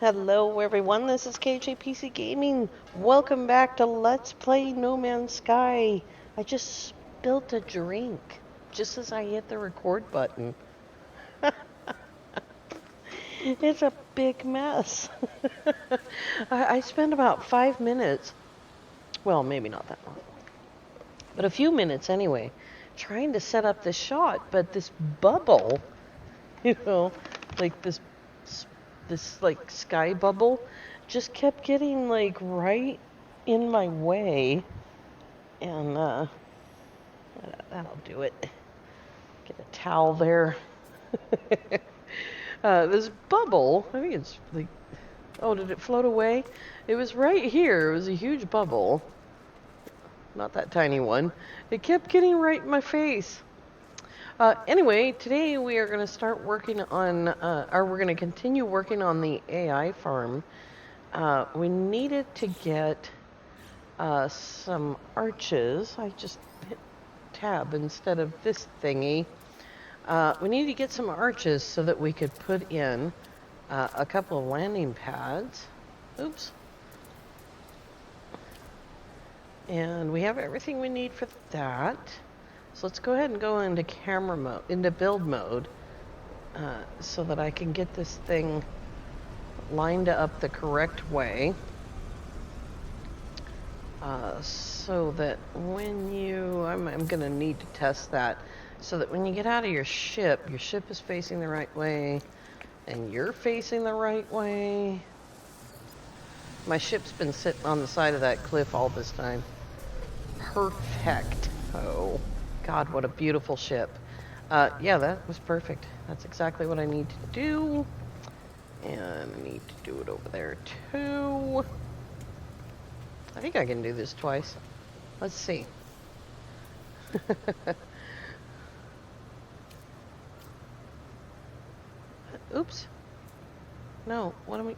Hello everyone, this is KJPC Gaming. Welcome back to Let's Play No Man's Sky. I just spilled a drink just as I hit the record button. It's a big mess. I spent about 5 minutes, well maybe not that long, but a few minutes anyway, trying to set up this shot, but this bubble, like this like sky bubble just kept getting like right in my way, and that'll do it. Get a towel there. This bubble, I think it's like, oh, did it float away? It was right here. It was a huge bubble, not that tiny one. It kept getting right in my face. Anyway, today we are going to start working on, or we're going to continue working on the AI farm. We needed to get some arches. I just hit tab instead of this thingy. We needed to get some arches so that we could put in a couple of landing pads. Oops. And we have everything we need for that. So let's go ahead and go into camera mode, into build mode, so that I can get this thing lined up the correct way. So that when you, I'm gonna need to test that, so that when you get out of your ship is facing the right way, and you're facing the right way. My ship's been sitting on the side of that cliff all this time. Perfect. Oh. God, what a beautiful ship. Yeah, that was perfect. That's exactly what I need to do. And I need to do it over there too. I think I can do this twice. Let's see. Oops. No, what am I...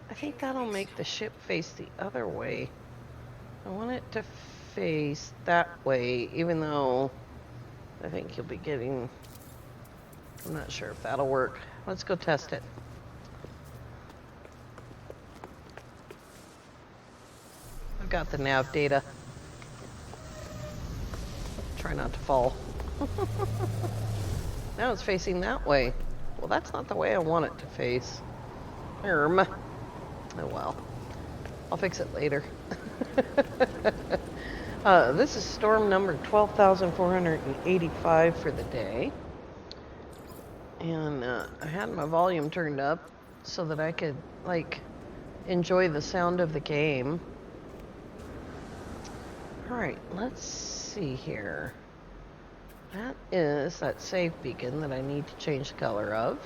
I think that'll make the ship face the other way. I want it to face that way, even though I think you'll be getting, I'm not sure if that'll work. Let's go test it. I've got the nav data. Try not to fall. Now it's facing that way. Well, that's not the way I want it to face. Oh well. I'll fix it later. This is storm number 12,485 for the day. And I had my volume turned up so that I could, like, enjoy the sound of the game. Alright, let's see here. That is that save beacon that I need to change the color of.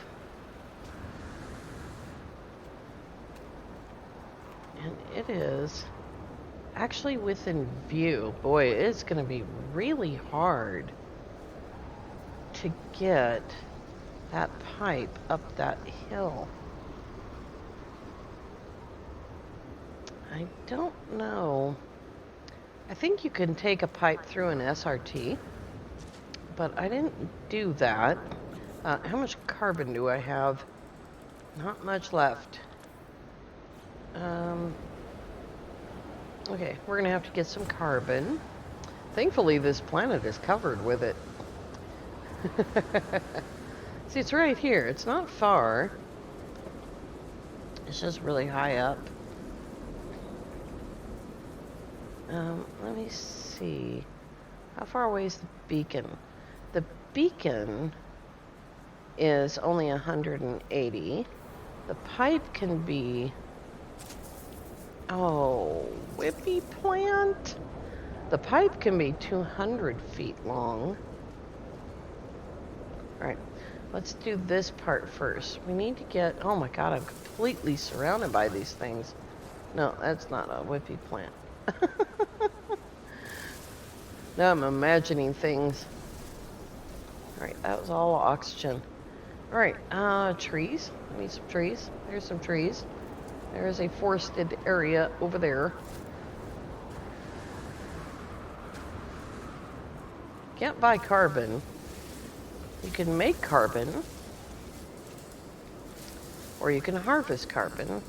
And it is actually within view. Boy, it's going to be really hard to get that pipe up that hill. I don't know. I think you can take a pipe through an SRT, but I didn't do that. How much carbon do I have? Not much left. Okay, we're gonna have to get some carbon. Thankfully, this planet is covered with it. See, it's right here. It's not far. It's just really high up. Let me see. How far away is the beacon? The beacon is only 180. The pipe can be... Oh, whippy plant? The pipe can be 200 feet long. Alright, let's do this part first. We need to get... Oh my god, I'm completely surrounded by these things. No, that's not a whippy plant. Now I'm imagining things. Alright, that was all oxygen. Alright, trees. I need some trees. There's some trees. There is a forested area over there. Can't buy carbon. You can make carbon. or you can harvest carbon.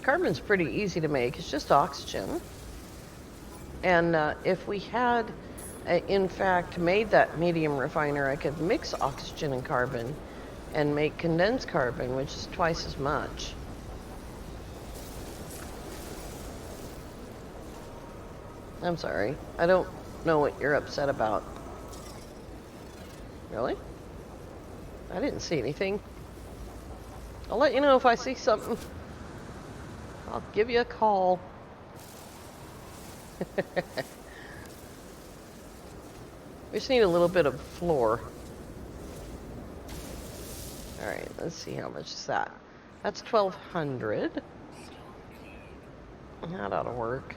Carbon's pretty easy to make. It's just oxygen. And if we had, in fact, made that medium refiner, I could mix oxygen and carbon and make condensed carbon, which is twice as much. I'm sorry. I don't know what you're upset about. Really? I didn't see anything. I'll let you know if I see something. I'll give you a call. We just need a little bit of floor. Alright, let's see how much is that. That's 1,200. That ought to work.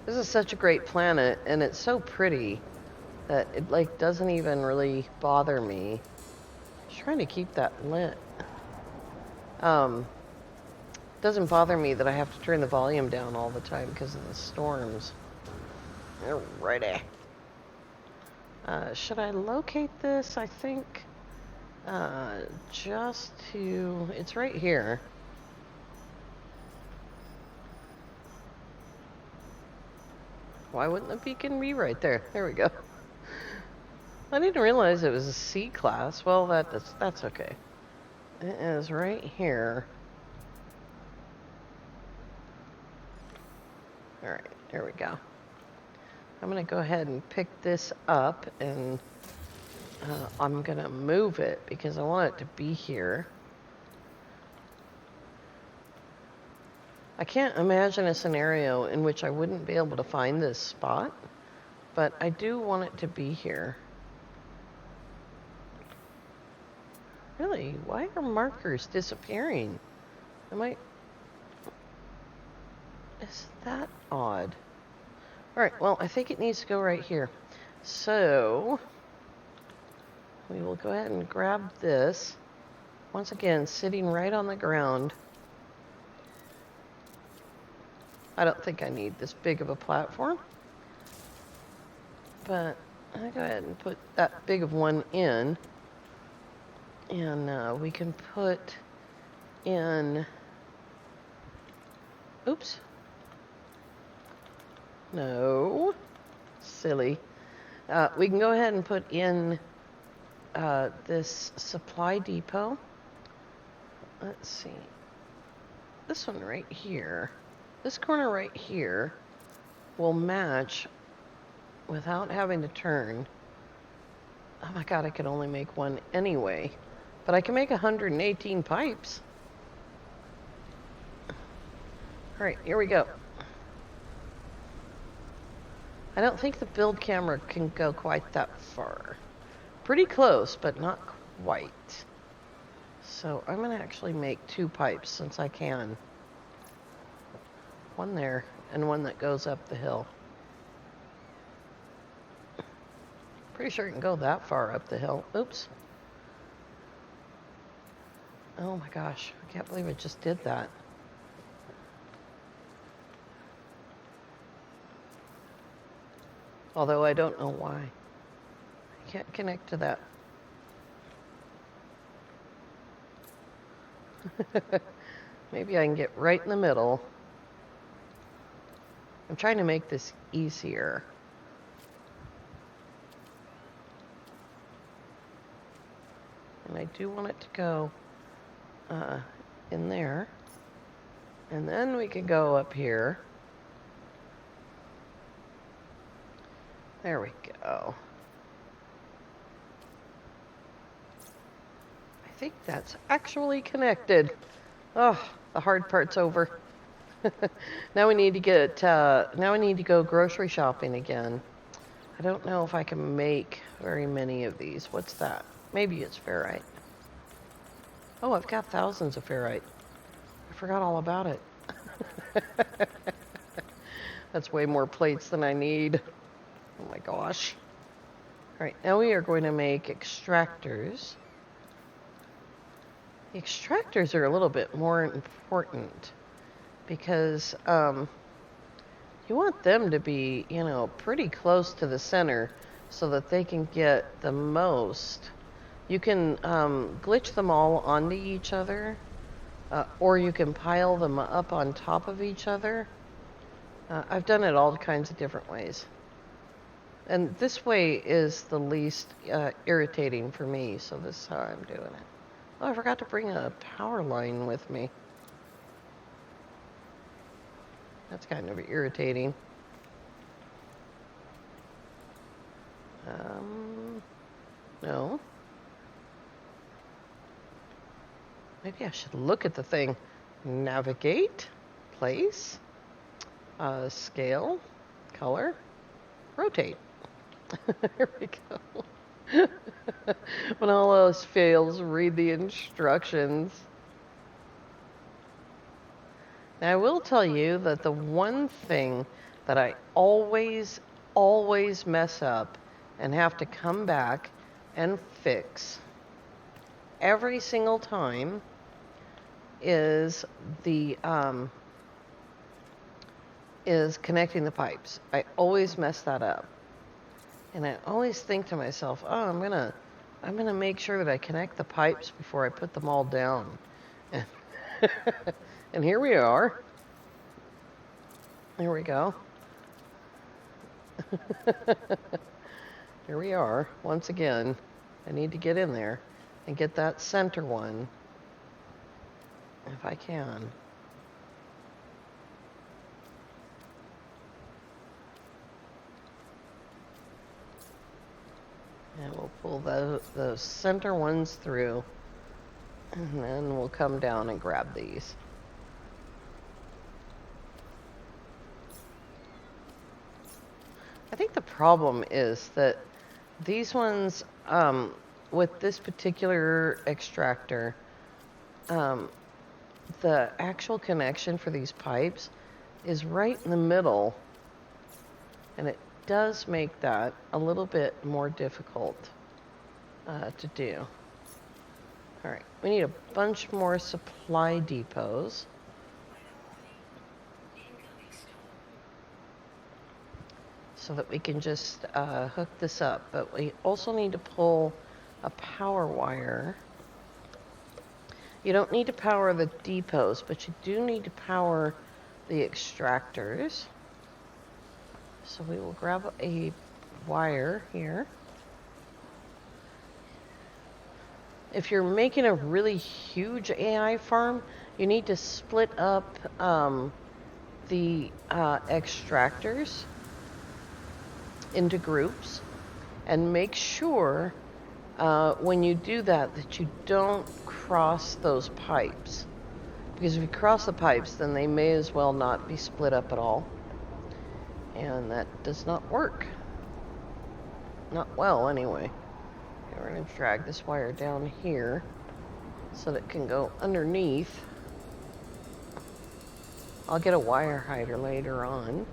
This is such a great planet, and it's so pretty that it like doesn't even really bother me. Just trying to keep that lit. Doesn't bother me that I have to turn the volume down all the time because of the storms. Alrighty. Should I locate this? I think just to... It's right here. Why wouldn't the beacon be right there? There we go. I didn't realize it was a C class. Well, that's okay. It is right here. Alright, there we go. I'm going to go ahead and pick this up, and I'm going to move it because I want it to be here. I can't imagine a scenario in which I wouldn't be able to find this spot, but I do want it to be here. Really? Why are markers disappearing? Is that odd? Alright, well, I think it needs to go right here. So, we will go ahead and grab this. Once again, sitting right on the ground. I don't think I need this big of a platform. But I'll go ahead and put that big of one in. And we can put in... Oops. No. Silly. We can go ahead and put in this supply depot. Let's see. This one right here. This corner right here will match without having to turn. Oh my god, I could only make one anyway. But I can make 118 pipes. Alright, here we go. I don't think the build camera can go quite that far. Pretty close, but not quite. So I'm going to actually make 2 pipes since I can. One there, and one that goes up the hill. Pretty sure it can go that far up the hill. Oops. Oh my gosh, I can't believe I just did that. Although I don't know why. I can't connect to that. Maybe I can get right in the middle. I'm trying to make this easier. And I do want it to go in there. And then we can go up here. There we go. I think that's actually connected. Oh, the hard part's over. Now we need to get, now we need to go grocery shopping again. I don't know if I can make very many of these. What's that? Maybe it's ferrite. Oh, I've got thousands of ferrite. I forgot all about it. That's way more plates than I need. Oh my gosh. Alright, now we are going to make extractors. The extractors are a little bit more important because you want them to be, you know, pretty close to the center so that they can get the most You can glitch them all onto each other, or you can pile them up on top of each other. I've done it all kinds of different ways. And this way is the least irritating for me, so this is how I'm doing it. Oh, I forgot to bring a power line with me. That's kind of irritating. No. Maybe I should look at the thing. Navigate, place, scale, color, rotate. There we go. When all else fails, read the instructions. Now, I will tell you that the one thing that I always mess up and have to come back and fix every single time is the is connecting the pipes. I always mess that up. And I always think to myself, oh, I'm gonna make sure that I connect the pipes before I put them all down. And, and here we are. There we go. Here we are, once again. I need to get in there and get that center one, if I can. And we'll pull those center ones through, and then we'll come down and grab these. I think the problem is that these ones, with this particular extractor, the actual connection for these pipes is right in the middle, and it does make that a little bit more difficult to do. All right, we need a bunch more supply depots. So that we can just hook this up. But we also need to pull a power wire. You don't need to power the depots, but you do need to power the extractors. So we will grab a wire here. If you're making a really huge AI farm, you need to split up the extractors into groups, and make sure when you do that you don't cross those pipes, because if you cross the pipes, then they may as well not be split up at all, and that does not work. Not well, anyway. Okay, we're going to drag this wire down here so that it can go underneath. I'll get a wire hider later on.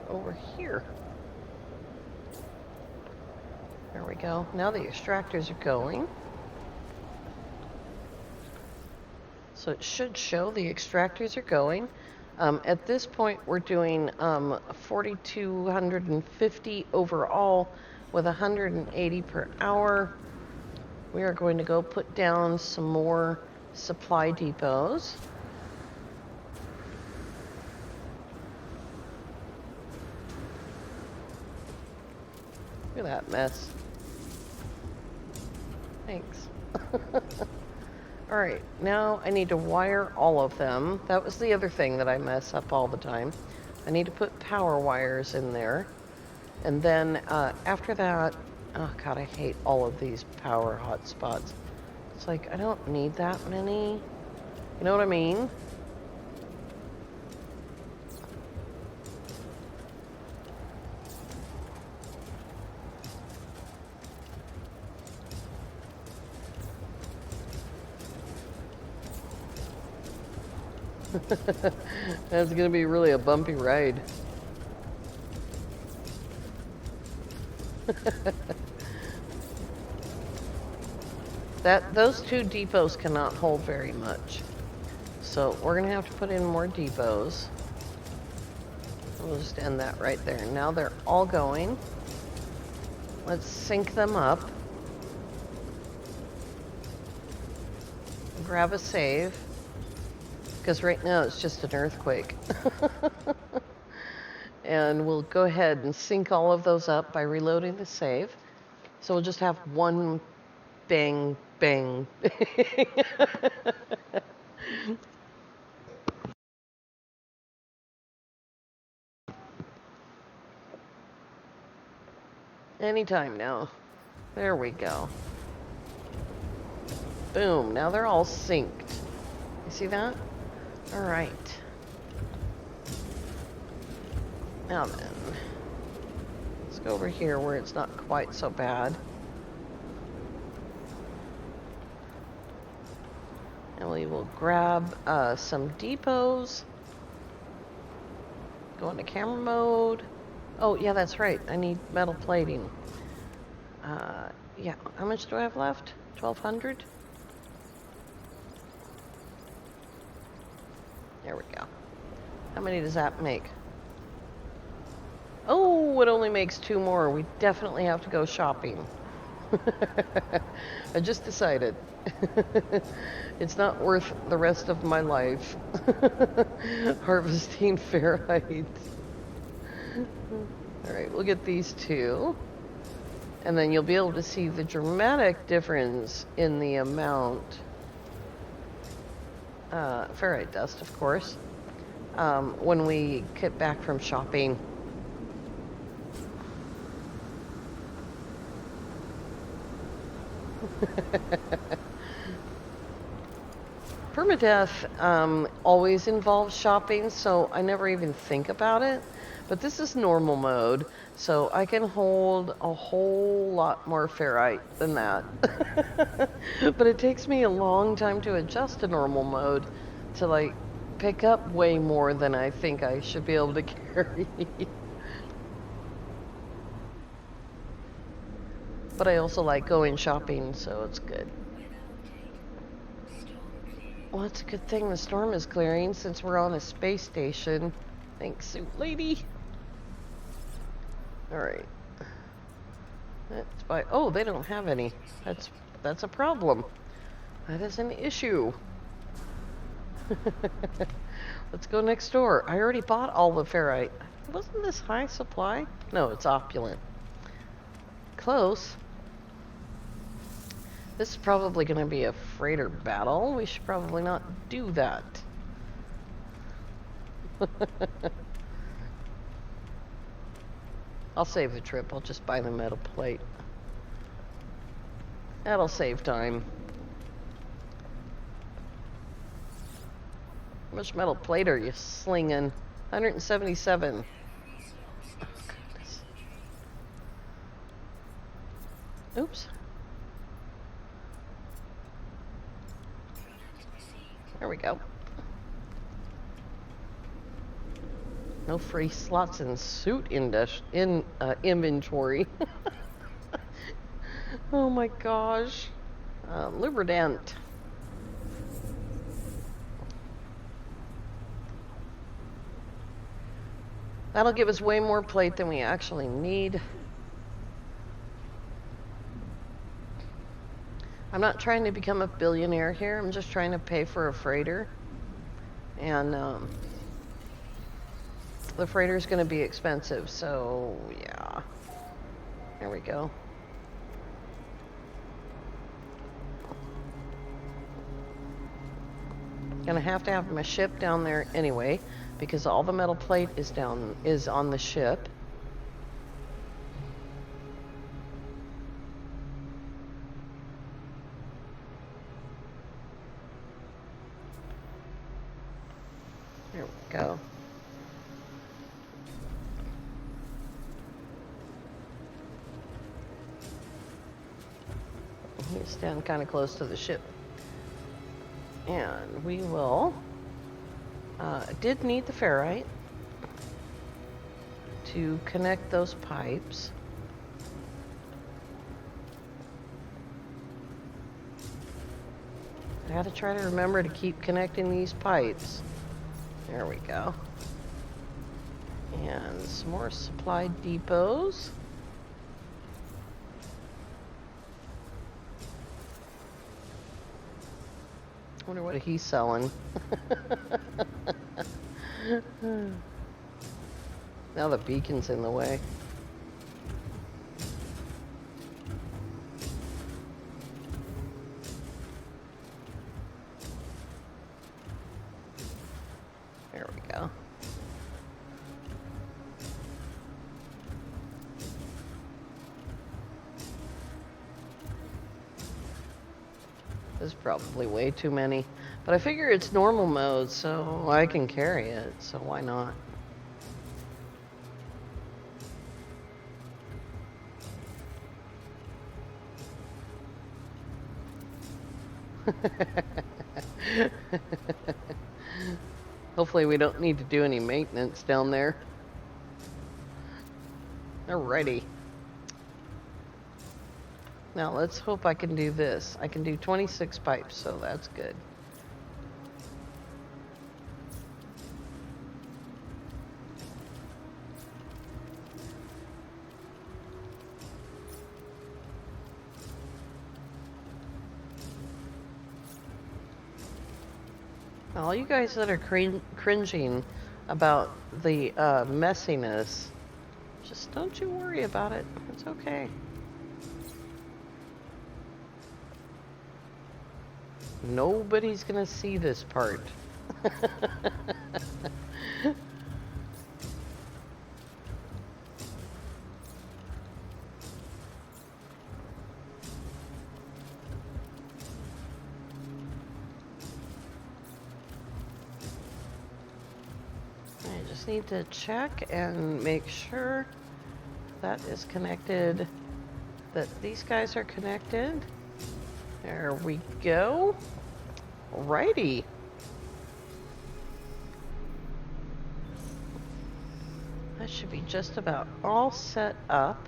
Over here. There we go. Now the extractors are going. So it should show the extractors are going. At this point, we're doing 4,250 overall with 180 per hour. We are going to go put down some more supply depots. Look at that mess. Thanks. All right, now I need to wire all of them. That was the other thing that I mess up all the time. I need to put power wires in there. And then after that, oh God, I hate all of these power hotspots. It's like, I don't need that many. You know what I mean? That's gonna be really a bumpy ride. Those two depots cannot hold very much. So we're gonna have to put in more depots. We'll just end that right there. Now they're all going. Let's sync them up. Grab a save. Because right now it's just an earthquake. And we'll go ahead and sync all of those up by reloading the save. So we'll just have one bang, bang. Anytime now. There we go. Boom. Now they're all synced. You see that? All right. Now then. Let's go over here where it's not quite so bad. And we will grab some depots. Go into camera mode. Oh, yeah, that's right. I need metal plating. Yeah, how much do I have left? 1,200? There we go. How many does that make? Oh, it only makes 2 more. We definitely have to go shopping. I just decided. It's not worth the rest of my life. Harvesting ferrite. Alright, we'll get these 2. And then you'll be able to see the dramatic difference in the amount. Ferrite dust, of course. When we get back from shopping. Permadeath always involves shopping, so I never even think about it. But this is normal mode, so I can hold a whole lot more ferrite than that. But it takes me a long time to adjust to normal mode to like pick up way more than I think I should be able to carry. But I also like going shopping, so it's good. Well, it's a good thing the storm is clearing since we're on a space station. Thanks, suit lady. Alright. That's by. Oh, they don't have any. That's a problem. That is an issue. Let's go next door. I already bought all the ferrite. Wasn't this high supply? No, it's opulent. Close. This is probably going to be a freighter battle. We should probably not do that. I'll save the trip. I'll just buy the metal plate. That'll save time. How much metal plate are you slinging? 177. Oh, goodness. Oops. There we go. No free slots in suit inventory. Oh my gosh. Lubricant. That'll give us way more plate than we actually need. I'm not trying to become a billionaire here. I'm just trying to pay for a freighter. And the freighter is going to be expensive, so yeah. There we go. Gonna have to have my ship down there anyway, because all the metal plate is on the ship. There we go. You stand kind of close to the ship. And we will, did need the ferrite to connect those pipes. I gotta try to remember to keep connecting these pipes. There we go. And some more supply depots. Wonder what he's selling. Now the beacon's in the way. There we go. This is probably way too many. But I figure it's normal mode, so I can carry it, so why not? Hopefully we don't need to do any maintenance down there. Alrighty. Now let's hope I can do this. I can do 26 pipes, so that's good. All you guys that are cringing about the messiness, just don't you worry about it. It's okay. Nobody's gonna see this part. I just need to check and make sure that is connected, that these guys are connected. There we go. Alrighty. That should be just about all set up.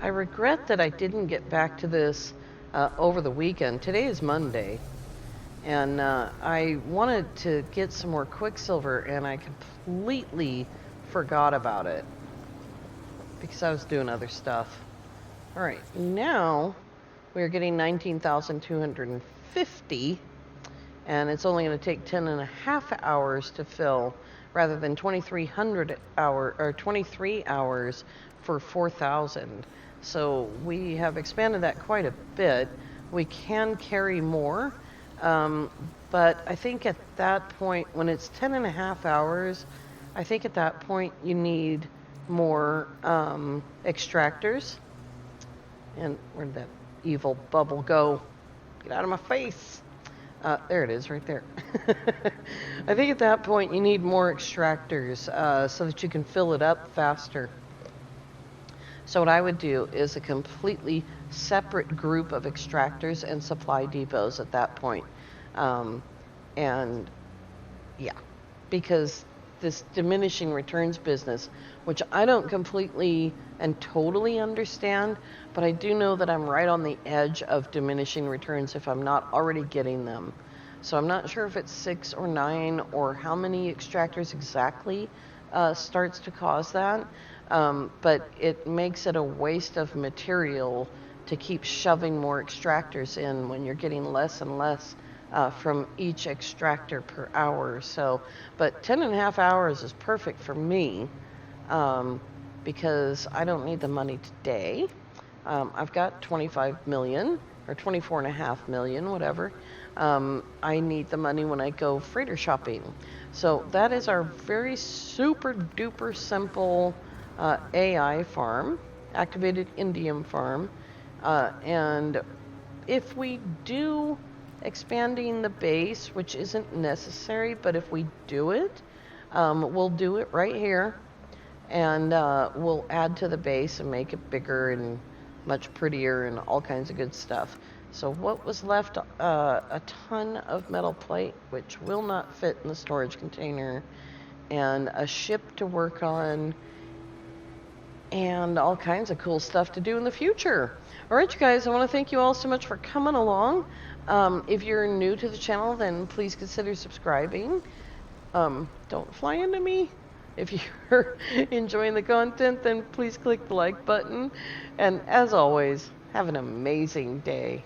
I regret that I didn't get back to this over the weekend. Today is Monday, and I wanted to get some more Quicksilver, and I completely forgot about it because I was doing other stuff. All right, now we're getting 19,250, and it's only going to take 10.5 hours to fill, rather than 2,300 hour or 23 hours for 4,000. So we have expanded that quite a bit. We can carry more, but I think at that point, when it's 10.5 hours, I think at that point you need more extractors. And where'd that evil bubble go? Get out of my face. There it is, right there. I think at that point you need more extractors so that you can fill it up faster. So what I would do is a completely separate group of extractors and supply depots at that point. And yeah, because this diminishing returns business, which I don't completely and totally understand, but I do know that I'm right on the edge of diminishing returns if I'm not already getting them. So I'm not sure if it's 6 or 9 or how many extractors exactly starts to cause that, but it makes it a waste of material to keep shoving more extractors in when you're getting less and less from each extractor per hour. So, but 10.5 hours is perfect for me because I don't need the money today. I've got 25 million or 24.5 million, whatever. I need the money when I go freighter shopping. So that is our very super duper simple AI farm, Activated Indium Farm. And if we do expanding the base, which isn't necessary, but if we do it, we'll do it right here, and we'll add to the base and make it bigger and much prettier and all kinds of good stuff. So what was left? A ton of metal plate, which will not fit in the storage container, and a ship to work on, and all kinds of cool stuff to do in the future. All right, you guys, I want to thank you all so much for coming along. If you're new to the channel, then please consider subscribing. Don't fly into me. If you're enjoying the content, then please click the like button. And as always, have an amazing day.